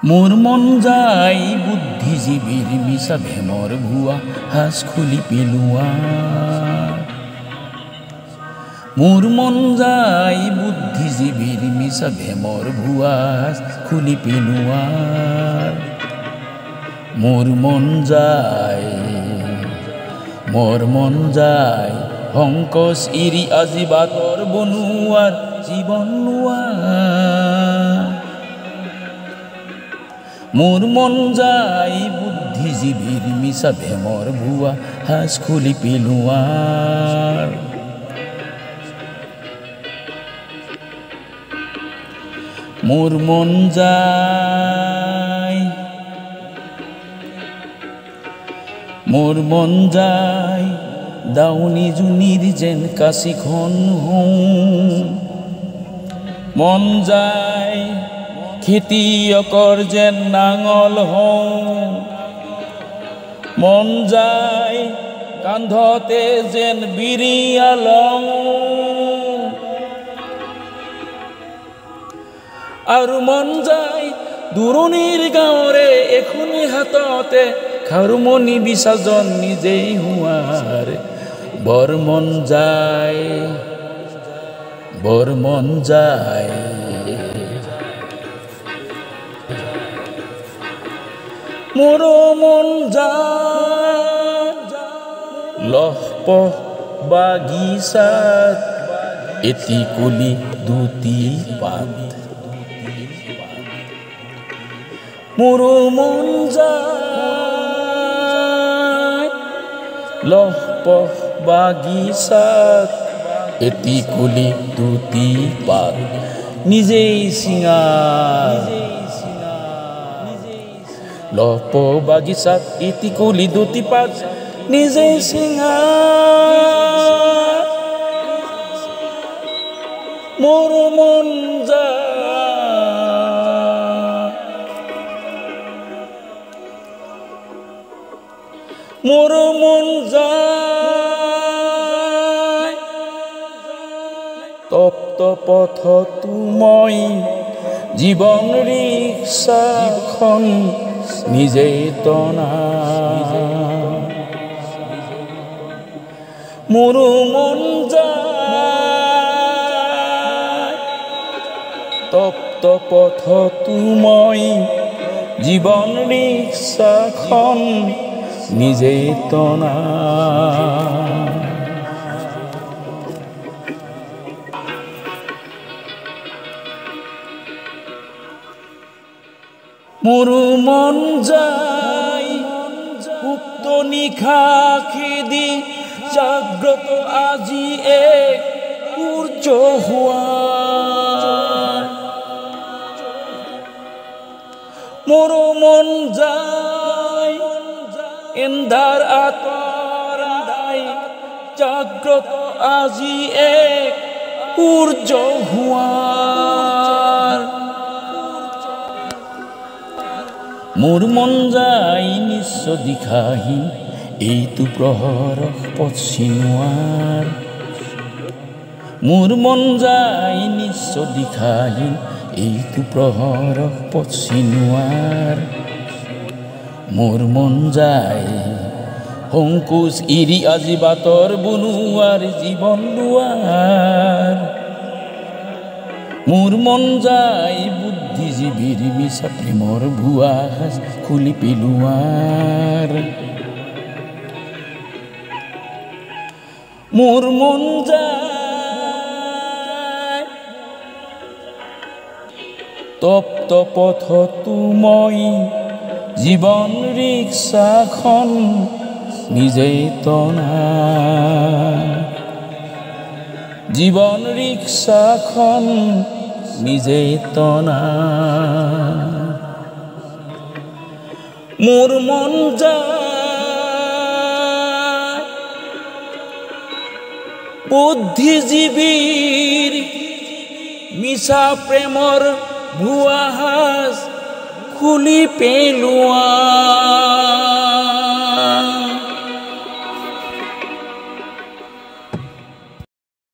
মোর মন যায় বুদ্ধিজীবীর মিছা ভেমর ভুয়া হাস খুলি পেলুয়া। মোর মন যায় বুদ্ধিজীবীর মিছা ভেমর ভুয়া হাস খুলি পেলুয়ার। মোর মন যায় হংকস ইরি আজি বাতর বনুয়ার জীবন লোয়া। মোর মন যায় বুদ্ধিজীবীর মিছা ভেমর ভুয়া হাস খুলি পেলুয়ার। মোর মন যায় দাউনি জুনির যেন কাশিখন মন যায় খেতিয়কৰ যেন নাঙল মন যায় কান্ধতে যেন বিৰিয়াল আৰু মন যায় দূৰণিৰ গাঁৱৰে এখনি হাততে খাৰুমণি বিসাজন নিজেই হোৱাৰ। বৰ মন যায় মোর মন যায় লহপহ বাগিচাত এটি কলি দুটি পাত। মোর মন যায় লহপহ বাগিচাত এটি কলি দুটি পাত নিজেই চিঙা। লহপ বাগিচাত এটি কলি দুটি পাত নিজেই চিঙা। মোর মন যায় মোর মন যায় তপ্ত পথত মই জীৱন ৰিক্সাখন নিজেই টনা। মোৰ মন যায় তপ্ত পথত মই জীৱন ৰিক্সাখন নিজেই টনা। মোৰ মন যায় সুপ্ত নিশা খেদি জাগ্ৰত আজি এক সূৰ্য হোৱা। মোৰ মন যায় এন্ধাৰ আঁতৰাই জাগ্ৰত আজি এক সূৰ্য হোৱাৰ। মোৰ মন যায় নিশ্চ দিখাহীন এইটো প্ৰহৰ পথ চিনোৱাৰ। মোৰ মন যায় নিশ্চ দিখাহীন এইটো প্ৰহৰ পথ চিনোৱাৰ। মোৰ মন যায় সংকোচ ইৰি আজি বাতৰ বনুৱাৰ জীৱন লোৱাৰ। মোৰ মন যায় বুদ্ধিজীবীৰ মিছা প্ৰেমৰ ভুৱা হাস খুলি পেলুৱাৰ। মোৰ মন যায় তপ্ত পথত মই জীৱন ৰিক্সাখন নিজেই টনা। জীৱন ৰিক্সাখন নিজেই টনা। মোৰ মন যায় বুদ্ধিজীবীৰ মিছা প্ৰেমৰ ভুৱা হাস খুলি পেলুৱা।